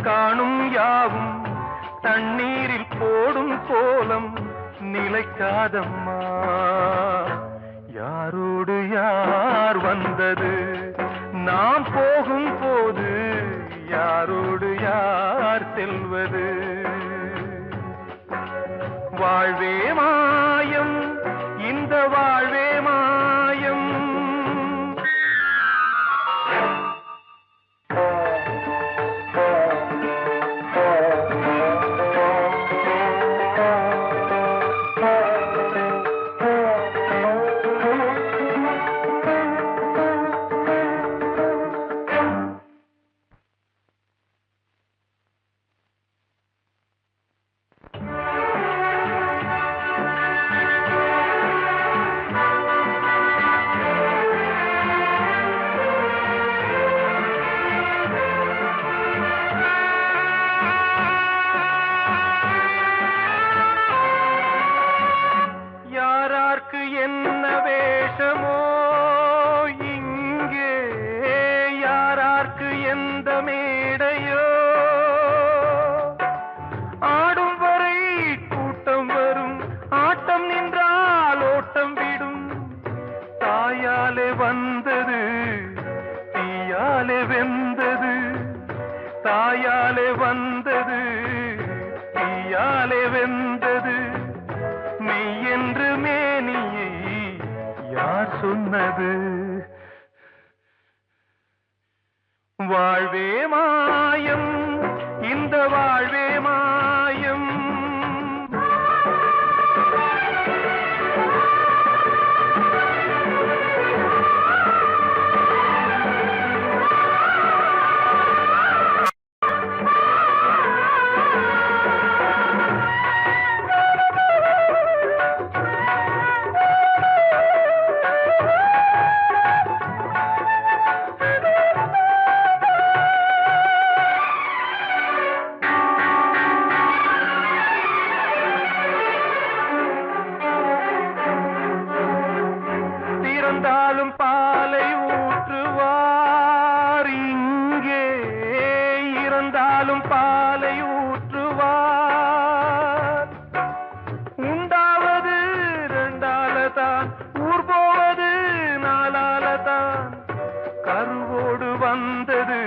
காணும் யாவும் தண்ணீரில் போடும் கோலம் நிலைக்காதம்மா. யாரோடு யார் வந்தது நாம் போகும் போது, யாரோடு யார் செல்வது? வாழ்வே மாயம், இந்த வாழ்வே மாயம். மெய்யாலே வென்றது மெய் என்று மேனியை யார் சொன்னது வாழ்வே மாயம் இந்த வாழ்வே மாயம் இறந்தாலும் பாலை ஊற்றுவார் இங்கே இறந்தாலும் பாலை ஊற்றுவார் உண்டாவது ரெண்டாலதான் ஊர் போவது நாலாலதான் கருவோடு வந்தது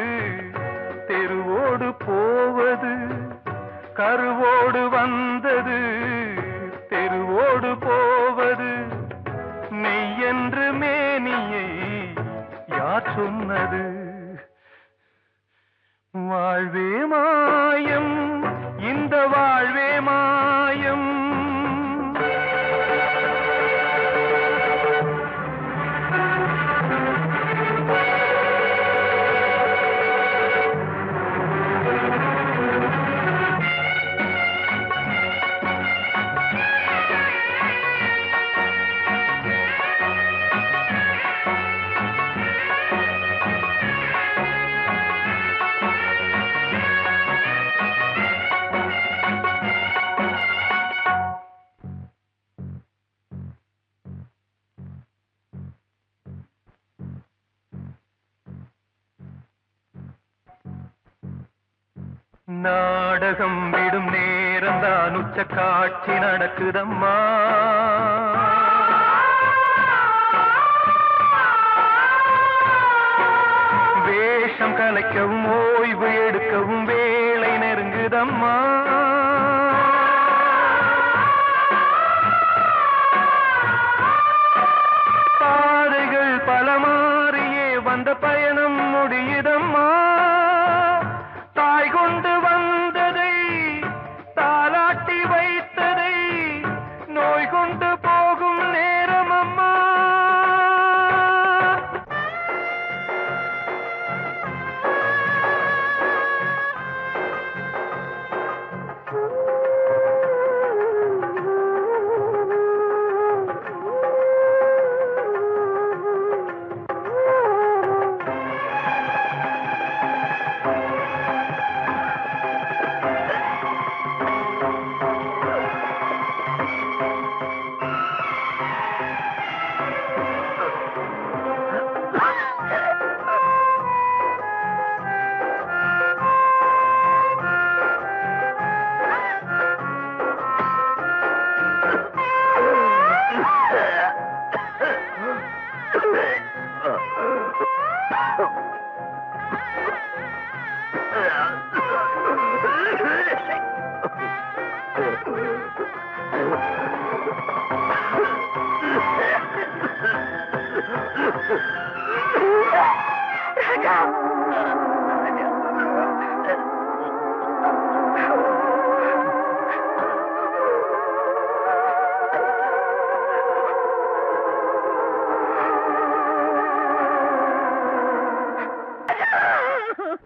தெருவோடு போவது கருவோடு வந்தது தெருவோடு போவது மெய் என்று மேனியை யார் சொன்னது வாழ்வே மாயம் இந்த வாழ்வே மாயம் நாடகம் விடும் நேரம் தான் உச்ச காட்சி நடக்குதம்மா வேஷம் கலைக்கவும் ஓய்வு எடுக்கவும் வேளை நெருங்குதம்மா பாதைகள் பல மாறியே வந்த பயணம் முடியுதம்மா தாய் கொண்டு வந்ததை தாலாட்டி வைத்ததை நோய் கொண்டு போகும் நேரம் அம்மா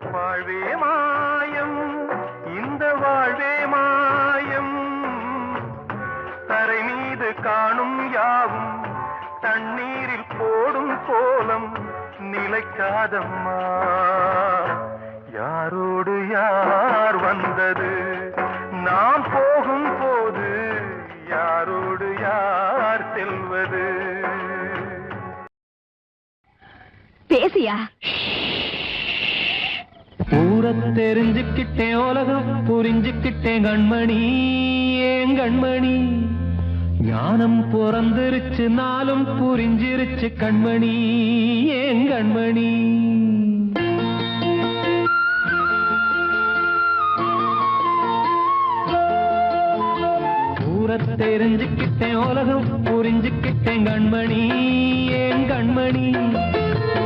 வாழ்வே மாயம் இந்த வாழ்வே மாயம் தரை மீது காணும் யாவும் தண்ணீரில் போடும் கோலம் நிலைக்காதம்மா யாரோடு யார் வந்தது நாம் போகும் போது யாரோடு யார் செல்வது பேசியா ஊரை தெரிஞ்சுக்கிட்டேன் உலகம் புரிஞ்சுக்கிட்டேன் கண்மணி ஏன் கண்மணி ஞானம் பிறந்திருச்சு நாளும் புரிஞ்சிருச்சு கண்மணி ஏன் கண்மணி தெரிஞ்சுக்கிட்டேன் உலகம் புரிஞ்சுக்கிட்டேன் கண்மணி ஏன் கண்மணி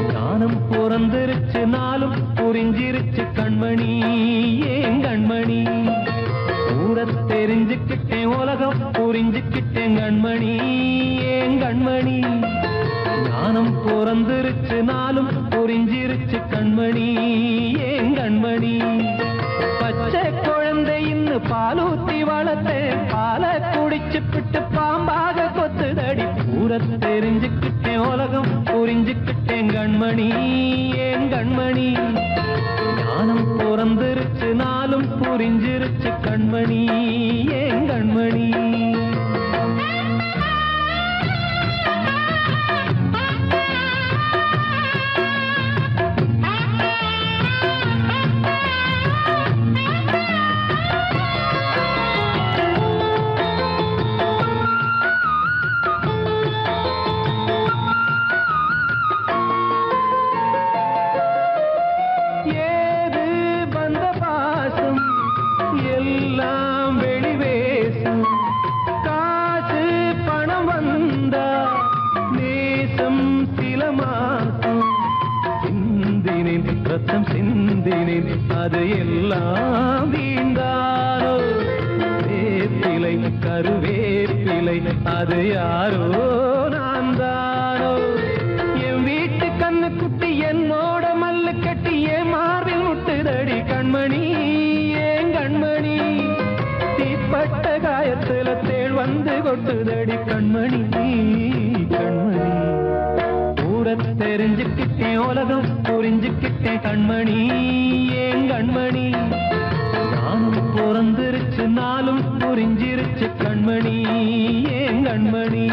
ஞானம் பிறந்திருச்சு நாளும் புரிஞ்சிருச்சு கண்மணி ஏன் கண்மணி தெரிஞ்சுக்கிட்டேன் உலகம் புரிஞ்சுக்கிட்டேன் கண்மணி ஏன் கண்மணி ஞானம் பிறந்திருச்சு நாளும் புரிஞ்சிருச்சு கண்மணி ஏன் கண்மணி பச்சை குழந்தை இன்னும் பாலூத்தி வளர்த்தேன் பாலை குடிச்சு பிட்டு பாம்பாக கொத்துதடி தெரிஞ்சுக்கிட்டேன் உலகம் புரிஞ்சுக்கிட்டேன் கண்மணி ஏன் கண்மணி ஞானம் பிறந்திருச்சு நாளும் புரிஞ்சிருச்சு கண்மணி ஏன் கண்மணி ரத்தம் சிந்தினேன் அது எல்லாம் வீண்டாரோ வேப்பிலை கருவேப்பிலை அது யாரோ நான் தானோ என் வீட்டு கண்ணு குட்டி என்னோட மல்லு கட்டி என் மார்பில் முட்டுதடி கண்மணி ஏன் கண்மணி தீப்பட்ட காயத்துல தேள் வந்து கொட்டுதடி கண்மணி கண்மணி தெரிஞ்சுக்கிட்டேன் உலகம் புரிஞ்சுக்கிட்டேன் கண்மணி ஏன் கண்மணி ஞானம் பிறந்திருச்சு நாளும் புரிஞ்சிருச்சு கண்மணி ஏன் கண்மணி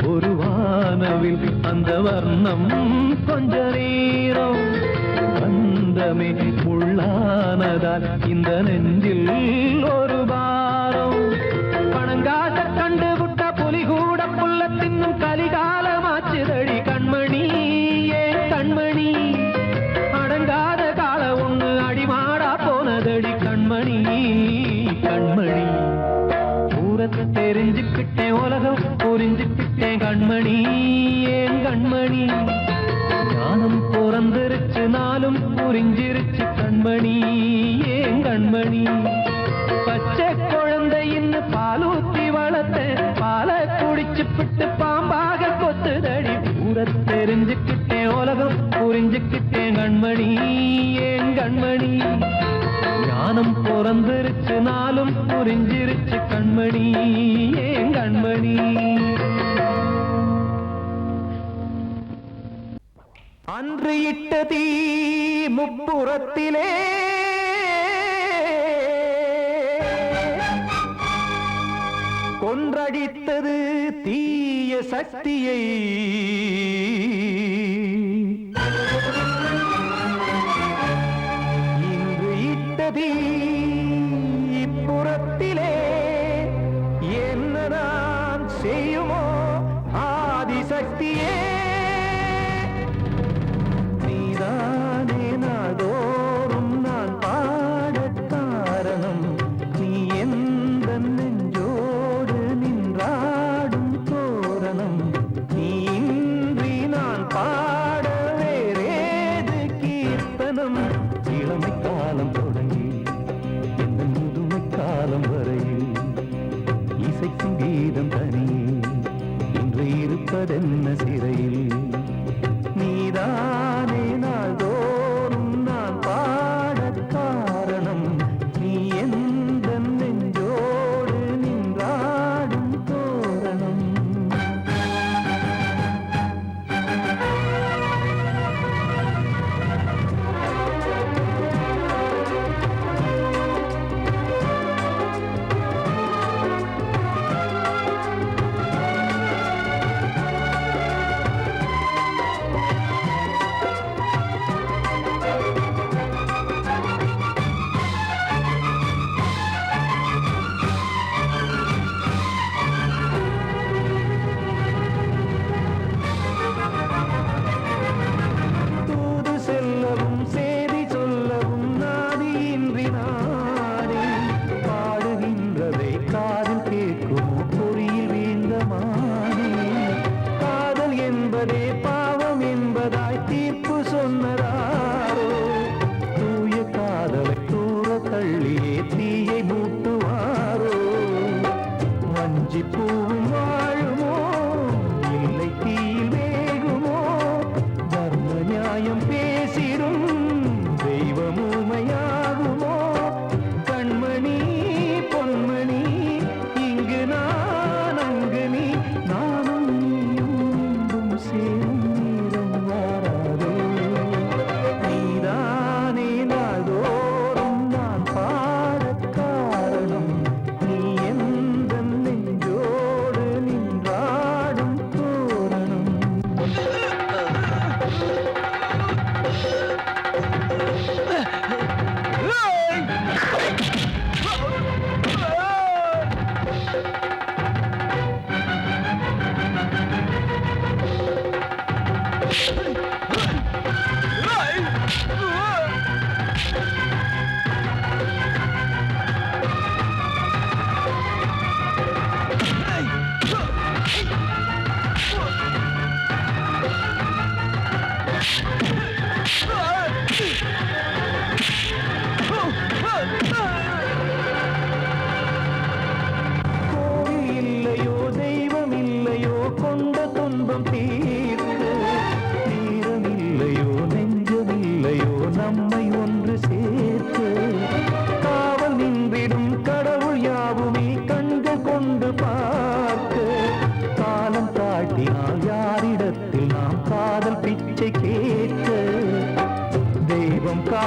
ஒரு வானவில் அந்த வர்ணம் கொஞ்ச நேரம் வந்தமே உள்ளானதால் இந்த நெஞ்சில் ஒரு பாரம் பணங்காட்ட கண்டு விட்ட புலி கூட புல்ல தின்னும் கலிகாலமாச்சுதடி கண்மணி ஏன் கண்மணி அடங்காத கால ஒண்ணு அடிமாடா போனதடி கண்மணி கண்மணி தெரிஞ்சுக்கிட்டேன் உலகம் புரிஞ்சுக்கிட்டேன் கண்மணி ஏன் கண்மணி ஞானம் பிறந்திருச்சு நாளும் புரிஞ்சிருச்சு கண்மணி ஏன் கண்மணி பச்சை குழந்தை இன்னும் பாலூத்தி வளர்த்தேன் பாலை குடிச்சு பிட்டு பாம்பாக கொத்துதடி தெரிஞ்சுக்கிட்டேன் உலகம் புரிஞ்சுக்கிட்டேன் கண்மணி ஏன் கண்மணி ஞானம் பிறந்திருச்சு நாளும் புரிஞ்சிருச்சு கண்மணி ஏன் கண்மணி அன்று இட்ட தீ முப்புறத்திலே கொன்றடித்தது தீய சக்தியை இப்புறத்திலே என்னதான் செய்யுமோ ஆதிசக்தியே நீதானே நாடோறும் நான் பாடக் காரணம் நீ எந்த நெஞ்சோடு நின்றாடும் தோரணம் நீ இன்றி நான்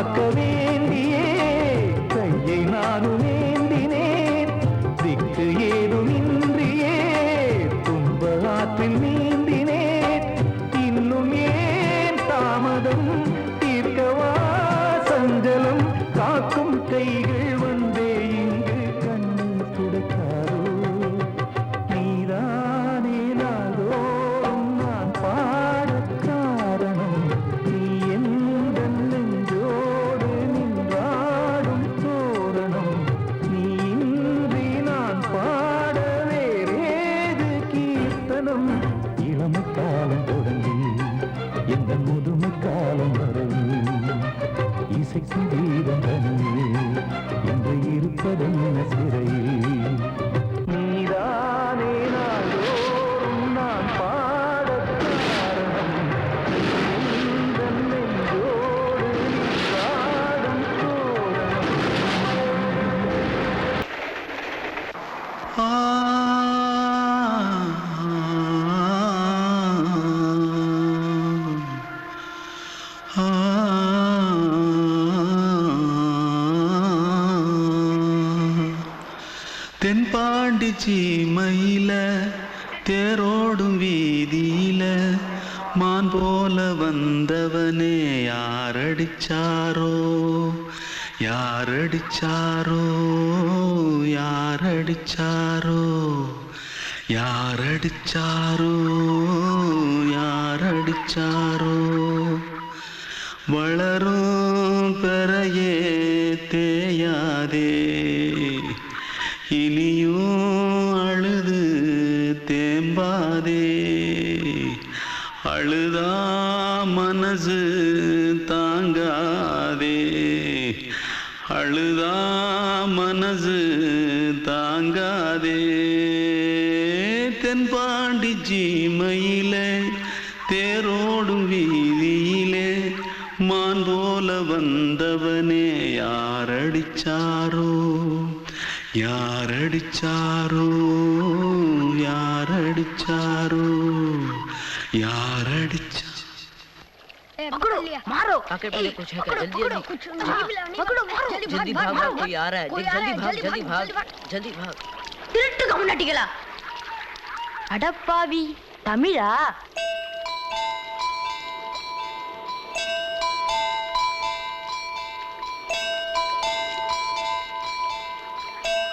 காக்க வேண்டியே கையை நானும் ஏந்தினேன் திக்கு ஏதுமின்றியே துன்ப ஆற்றில் நீந்தினேன் இன்னும் ஏன் தாமதம் தீர்க்கவா சஞ்சலம் காக்கும் கைகள் வந்தே இங்கு கண்ணீர் துடைக்காரோ நீதானே நாள்தோறும் நான் பாடக் காரணம் நீ எந்த நெஞ்சோடு நின்றாடும் தோரணம் நீ இன்றி நான் பாட வேறேது கீர்த்தனம் இளமை காலம் தொடங்கி எந்த முதுமை காலம் வரை இசைக்கும் வீதம் தனியே என்று இருப்பதென்ன சிறையில் நீதானே நாள்தோறும் நான் பாடக் காரணம் இந்த நெஞ்சோடு நின்றாடும் தோரணம் தென்பாண்டி சீமையில தேரோடும் வீதியில மான் போல வந்தவனே யாரடிச்சாரோ யாரடிச்சாரோ யாரடிச்சாரோ யாரடிச்சாரோ யாரடிச்சாரோ வளரும் பெறையே தேயாதே இனியும் அழுது தேம்பாதே அழுதா மனசு தாங்காதே அழுதா மனசு தாங்காதே தென்பாண்டி சீமையிலே தேரோடும் வீதியிலே மான் போல வந்தவனே யாரடிச்சாரோ யாரடிச்சாரோ யாரடிச்சாரோ யாரடிச்சா पकड़ो मारो आके पहले कुछ है क्या जल्दी जल्दी पकड़ो मारो जल्दी भाग भाग कोई आ रहा है जल्दी भाग जल्दी भाग திருட்டு கம்முனாட்டிகளா அடப்பாவி தமிழா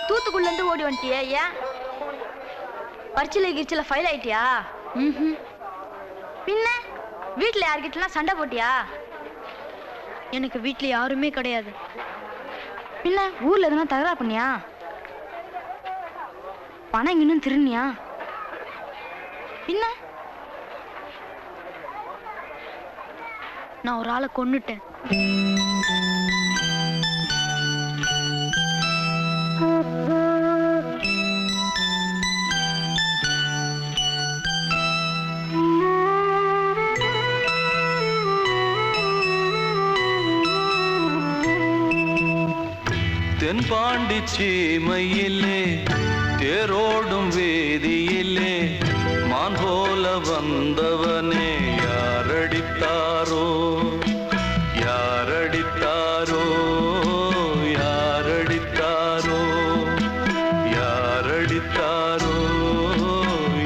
தூத்துக்குள்ள இருந்து ஓடி வந்துட்டியா ஏன் பரிச்சையில கிரிச்சில ஃபைல் ஆயிட்டியா பின்ன வீட்டுல யார்கிட்டலாம் சண்டை போட்டியா எனக்கு வீட்டுல யாருமே கிடையாது பின்ன ஊர்ல எதுனா தகராறு பண்ணியா பணம் இன்னும் திருநியா பின்ன நான் ஒரு ஆளை கொன்னுட்டேன் தென்பாண்டி சீமையிலே தேரோடும் வேதியிலே மான் போல வந்தவனே யாரடித்தாரோ யாரடித்தாரோ யாரடித்தாரோ யாரடித்தாரோ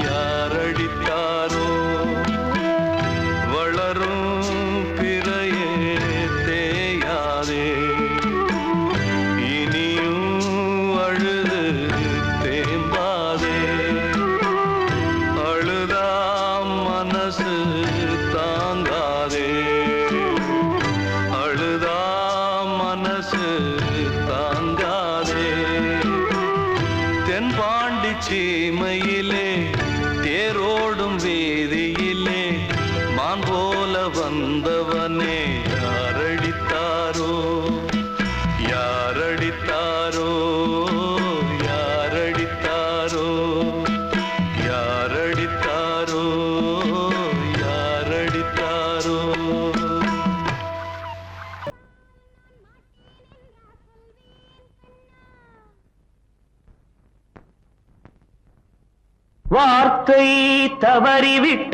யாரடித்தாரோ வளரும் பிறையே தேயாதே சீமையிலே தேரோடும் வேதியிலே மான் போல வந்தவனே யாரடித்தாரோ யாரடித்தாரோ யாரடித்தாரோ யாரடித்தாரோ யாரடித்தாரோ வார்த்தை தவறிவிட்டாய்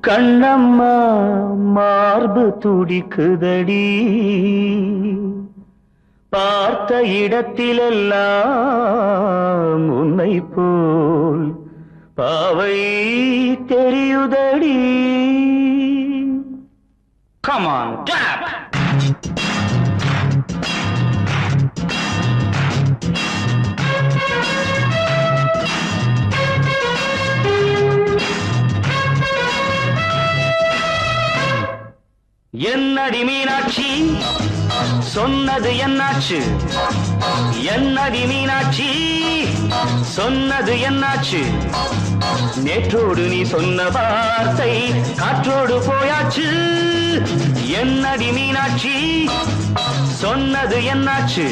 கண்ணம்மா மார்பு துடிக்குதடி பார்த்த இடத்திலெல்லாம் உன்னை போல் பாவை தெரியுதடி. Come on, tap! என்னடி மீனாட்சி சொன்னது என்னாச்சு? என்னடி மீனாட்சி சொன்னது என்னாச்சு? நேற்றோடு நீ சொன்ன வார்த்தை காற்றோடு போயாச்சு. என்னடி மீனாட்சி சொன்னது என்னாச்சு?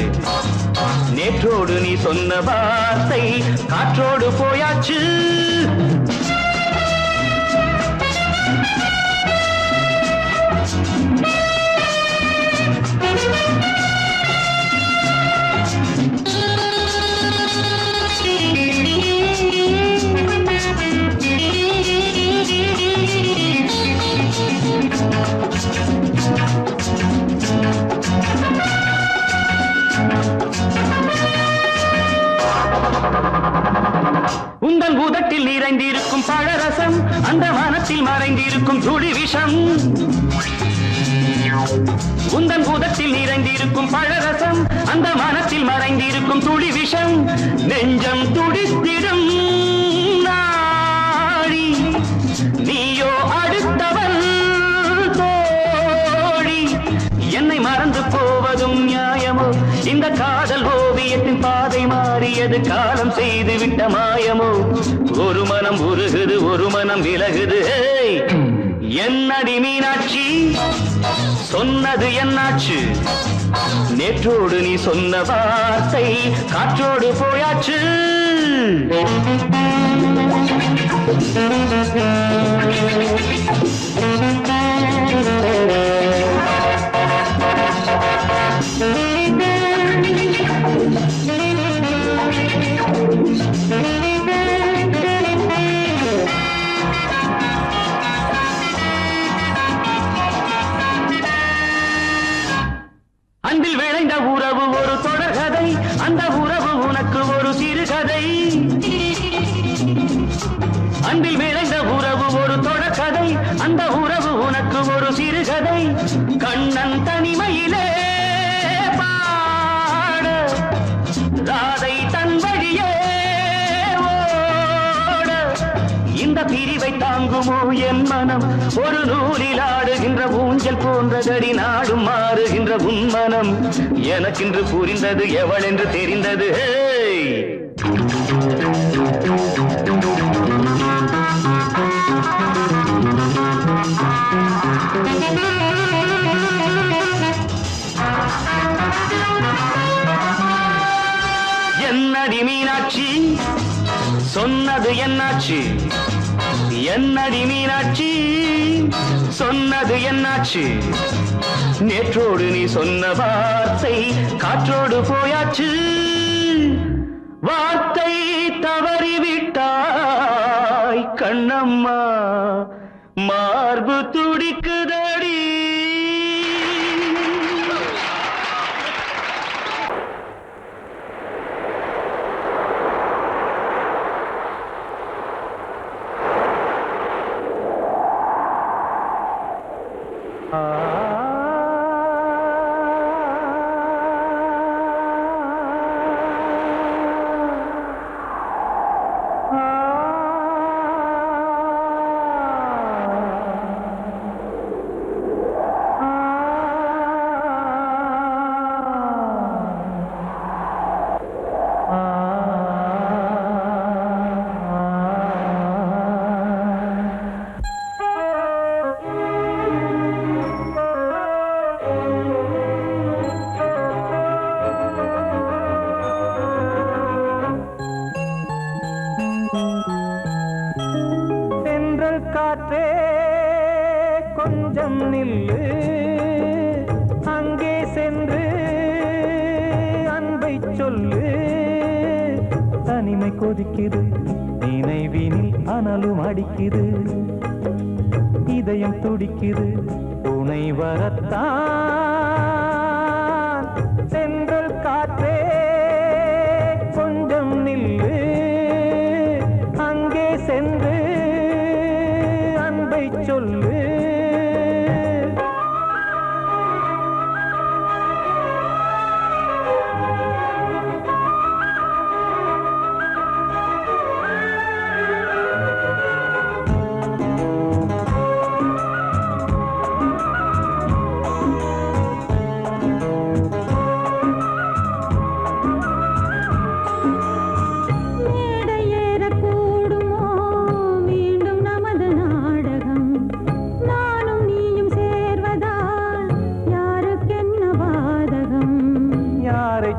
நேற்றோடு நீ சொன்ன வார்த்தை காற்றோடு போயாச்சு. உந்தன் உதட்டில் நிறைந்திருக்கும் பழரசம் அந்த மனத்தில் மறைந்திருக்கும் துளி விஷம். உந்தன் உதட்டில் நிறைந்திருக்கும் பழரசம் அந்த மனத்தில் மறைந்திருக்கும் துளி விஷம். நெஞ்சம் துடித்திடும் நாடி நீயோ அடுத்தவள் தோழி. என்னை மறந்து போவதும் நியாயமோ? இந்த காதல் ஓவியத்தின் பாதை மாறியது காலம் செய்து விட்ட மாயமோ? ஒரு மனம் உருகுது ஒரு மனம் விலகுது. என்னடி மீனாட்சி சொன்னது என்னாச்சு? நேற்றோடு நீ சொன்ன வார்த்தை காற்றோடு போயாச்சு. அன்பில் விளைந்த உறவு ஒரு தொடர்கதை, அந்த உறவு உனக்கு ஒரு சிறுகதை. அன்பில் விளைந்த உறவு ஒரு தொடர்கதை, அந்த உறவு உனக்கு ஒரு சிறுகதை. கண்ணன் தனிமையிலே பாட ராதை தன் வழியே ஓட. இந்த பிரிவை தாங்குமோ என் மனம்? ஒரு நூலில் ஆடுகின்ற ஊஞ்சல் போன்றதடி நாடும் மாறுகின்ற உன்மனம். எனக்கென்று புரிந்தது எவள் என்று தெரிந்தது. என்னடி மீனாட்சி சொன்னது என்னாச்சு? என்னடி மீனாட்சி சொன்னது என்னாச்சு? நேற்றோடு நீ சொன்ன வார்த்தை காற்றோடு போயாச்சு. வார்த்தை தவறிவிட்டாய் கண்ணம்மா மார்பு துடிக்குதடி. காற்றே கொஞ்சம் நில்லு, அங்கே சென்று அன்பை சொல்லு. தனிமை கொதிக்குது, நினைவினில் அனலும் அடிக்குது. இதயம் துடிக்குது துணை வரத்தான் சென்றல் காற்றே கொஞ்சம் நில்லு அங்கே சென்று அன்பை சொல்லு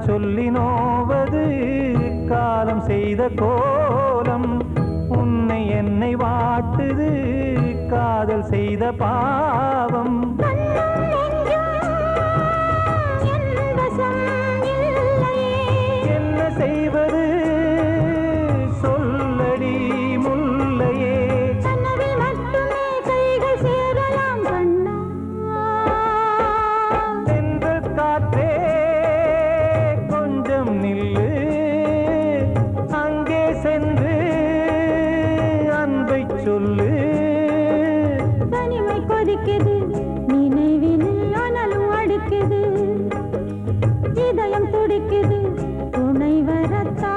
சொல்லி நோவது காலம் செய்த கோலம் உன்னை என்னை வாட்டுது காதல் செய்த பாவம் என்ன செய்வது சொல்லடி முல்லையே சென்ற காற்றே நில்லு அங்கே சென்று அன்பை சொல்லு தனிமை கொதிக்குது நினைவில் ஆனாலும் அடுக்குது இதயம் துடிக்குது துணை வரத்தான்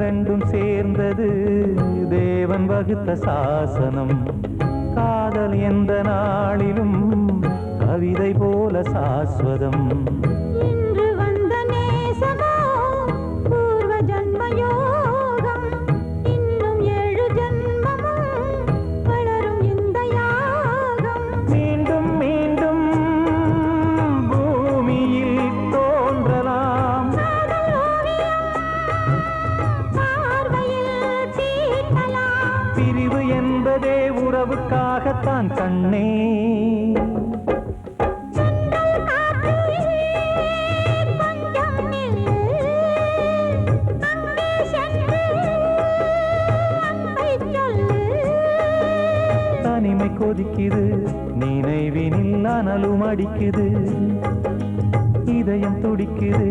ரெண்டும் சேர்ந்தது தேவன் வகுத்த சாசனம் காதல் எந்த நாளிலும் கவிதை போல சாஸ்வதம் இன்று வந்த நேசமோ பூர்வ ஜன்ம யோகம் இன்னும் 7 ஜன்மமும் வளரும் இந்த யாகம் மீண்டும் மீண்டும் பூமியில் தோன்றலாம் பிரிவு என்பதே உறவுக்காகத்தான் கண்ணே தனிமை கொதிக்குது நினைவினில் அனலும் அடிக்குது இதயம் துடிக்குது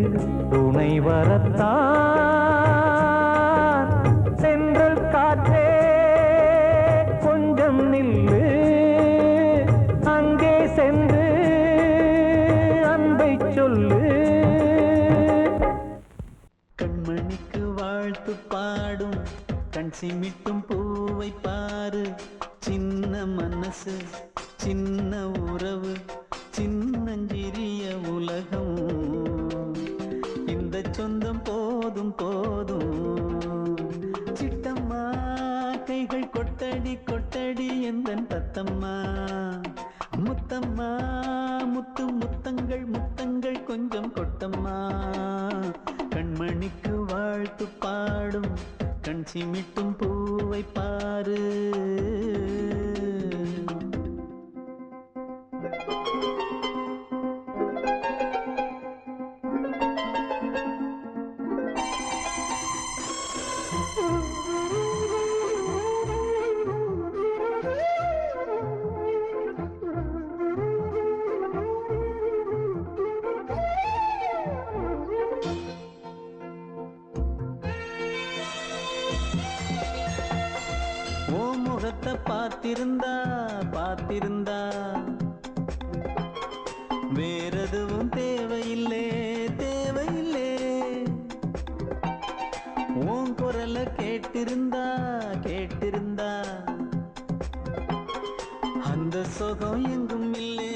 துணை வரத்தான் சென்றல் காற்றே கொஞ்சம் நில்லு அங்கே சென்று அன்பை சொல்லு கண்மணிக்கு வாழ்த்து பாடும் கண் சிமிட்டும் பூவை பாரு சின்ன மனசு சின்ன உறவு சின்னஞ்சிறிய உலகம் இந்த சொந்தம் போதும் போதும் சிட்டம்மா கைகள் கொட்டடி கொட்டடி எந்தன் தத்தம்மா முத்தம்மா முத்து முத்தங்கள் முத்தங்கள் கொஞ்சம் கொட்டம்மா கண்மணிக்கு வாழ்த்து பாடும் கண் சிமிட்டும் பூவை பாரு முகத்தை பார்த்திருந்தா பார்த்திருந்தா வேறெதுவும் தேவையில்லை தேவையில்லை உன் குரலை கேட்டிருந்தா கேட்டு வைத்திருந்தா அந்த சுகம் எங்கும் இல்லே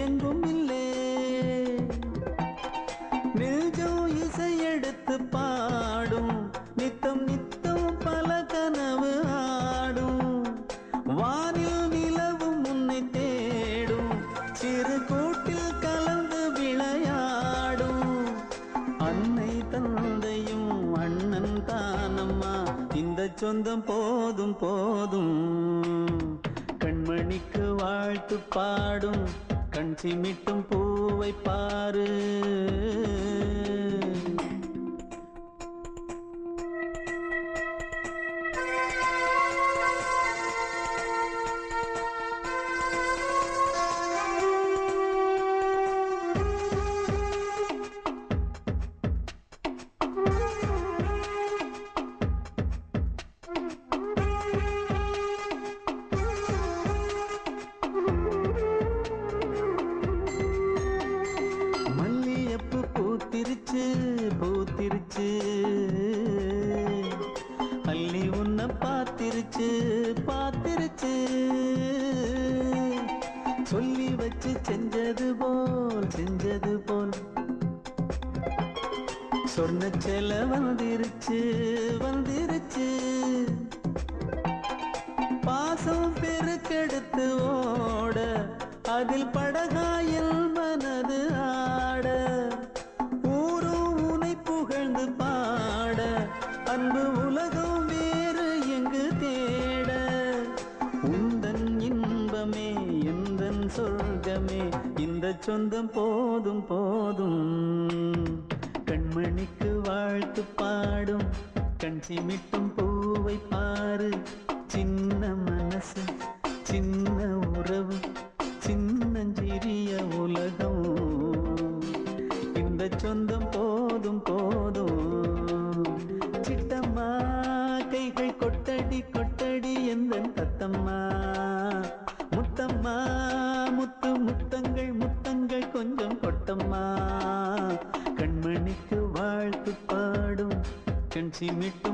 எங்கும் இல்லே. நெஞ்சம் இசை எடுத்து பாடும் நித்தம் நித்தம் பல கனவு ஆடும். வானில் நிலவும் உன்னை தேடும் சிறு கூட்டில் கலந்து விளையாடும். அன்னை தந்தையும் அண்ணன் தானம்மா இந்த சொந்தம் போதும் போதும். கண்மணிக்கு வாழ்த்து பாடும் கண் சிமிட்டும் பூவை பாரு. பூத்திருச்சு பூத்திருச்சு அள்ளி உன்னை பார்த்திருச்சு பார்த்திருச்சு. சொல்லி வச்சு செஞ்சது போல் சொன்ன செல வந்துருச்சு வந்துருச்சு. பாசம் பெருக்கெடுத்து ஓட அதில் படகாயில் மனது ஆட. புகழ்ந்து பாட அன்பு உலகம் வேறு எங்கு தேட. உந்தன் இன்பமே எந்தன் சொர்க்கமே இந்த சொந்தம் போதும் போதும். கண்மணிக்கு வாழ்த்து பாடும் கண் சிமிட்டும் பூவை பாரு. சின்ன மனசு சின்ன உறவு சின்னஞ்சிறிய உலகம் இந்த சொந்தம் போதும் போதும். சிட்டம்மா கைகள் கொட்டடி கொட்டடி எந்தன் தத்தம்மா. முத்தம்மா முத்து முத்தங்கள் முத்தங்கள் கொஞ்சம் கொட்டம்மா. கண்மணிக்கு வாழ்த்து பாடும் கண் சிமிட்டும்